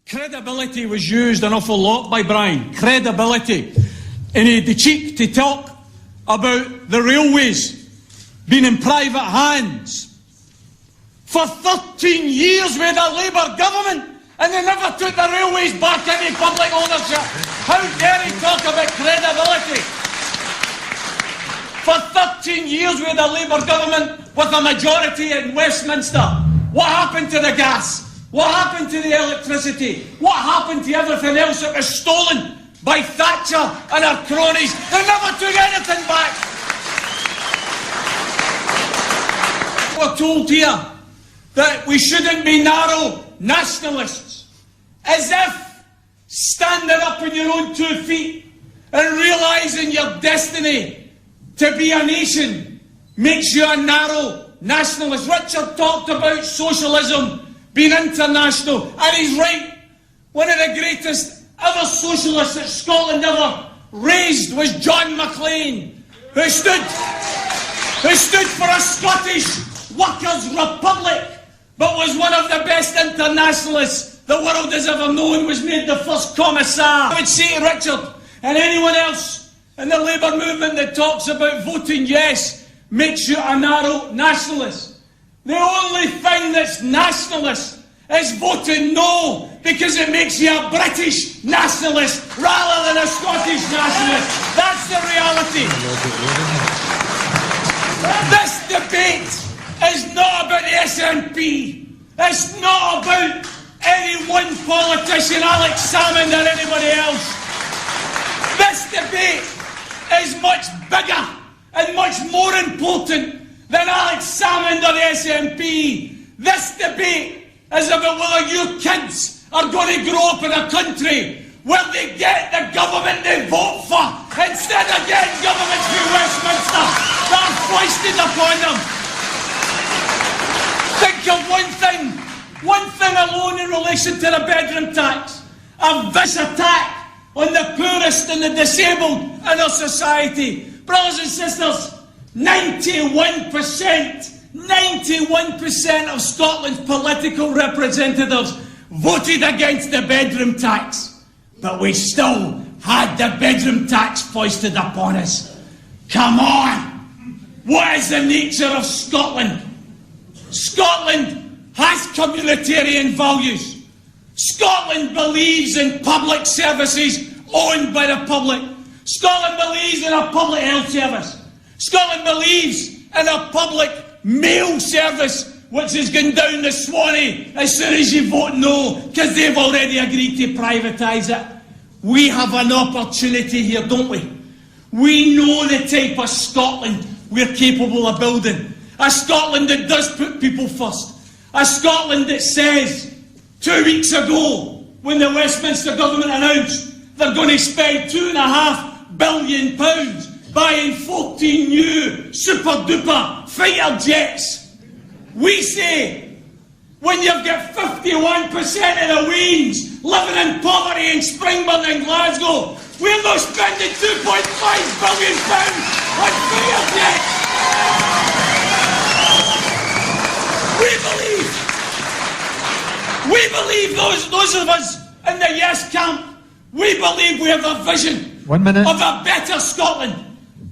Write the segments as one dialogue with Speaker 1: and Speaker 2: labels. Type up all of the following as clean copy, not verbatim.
Speaker 1: Credibility was used an awful lot by Brian. Credibility. And he had the cheek to talk about the railways being in private hands. For 13 years we had a Labour government and they never took the railways back into public ownership. How dare he talk about credibility? For 13 years we had a Labour government with a majority in Westminster. What happened to the gas? What happened to the electricity? What happened to everything else that was stolen by Thatcher and her cronies? They never took anything back. We're told here that we shouldn't be narrow nationalists, as if standing up on your own 2 feet and realising your destiny to be a nation makes you a narrow nationalist. Richard talked about socialism being international, and he's right. One of the greatest ever socialists that Scotland ever raised was John Maclean, who stood for a Scottish workers' republic, but was one of the best internationalists the world has ever known, was made the first commissar. I would say to Richard and anyone else in the Labour movement that talks about voting yes makes you a narrow nationalist. The only thing that's nationalist is voting no, because it makes you a British nationalist rather than a Scottish nationalist. That's the reality. This debate is not about the SNP. It's not about any one politician, Alex Salmond or anybody else. This debate is much bigger and much more important than Alex Salmond or the SNP. This debate is about whether your kids are going to grow up in a country where they get the government they vote for instead of getting governments through Westminster that are foisted upon them. Think of one thing alone in relation to the bedroom tax. A vicious attack on the poorest and the disabled in our society. Brothers and sisters, 91% of Scotland's political representatives voted against the bedroom tax, but we still had the bedroom tax foisted upon us. Come on! What is the nature of Scotland? Scotland has communitarian values. Scotland believes in public services owned by the public. Scotland believes in a public health service. Scotland believes in a public mail service, which is going down the Swanee as soon as you vote no, because they've already agreed to privatise it. We have an opportunity here, don't we? We know the type of Scotland we're capable of building. A Scotland that does put people first. A Scotland that says, 2 weeks ago, when the Westminster government announced they're going to spend £2.5 billion buying 14 new super-duper fighter jets. We say, when you've got 51% of the Wains living in poverty in Springburn and Glasgow, we're not spending £2.5 billion on fighter jets. We believe those of us in the yes camp, we believe we have a vision
Speaker 2: 1 minute.
Speaker 1: of a better Scotland.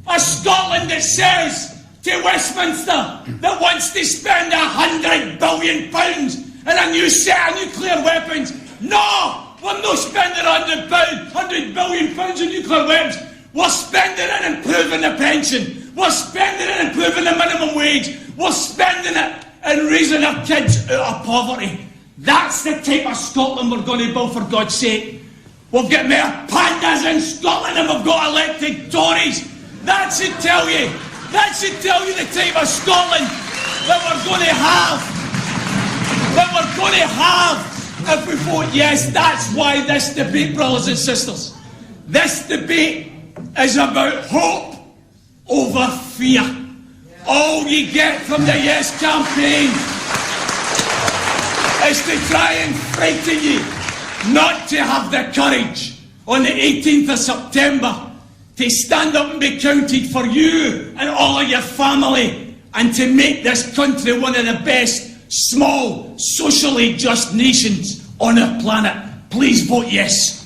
Speaker 1: A Scotland that says to Westminster that wants to spend £100 billion in a new set of nuclear weapons. No! We're not spending £100 billion on nuclear weapons. We're spending it and improving the pension. We're spending it and improving the minimum wage. We're spending it and raising our kids out of poverty. That's the type of Scotland we're going to build, for God's sake. We've got more pandas in Scotland and we've got elected Tories. That should tell you the type of Scotland that we're going to have if we vote yes. That's why this debate, brothers and sisters, this debate is about hope over fear. All you get from the yes campaign is to try and frighten you not to have the courage on the 18th of September to stand up and be counted for you and all of your family, and to make this country one of the best small, socially just nations on our planet. please vote yes.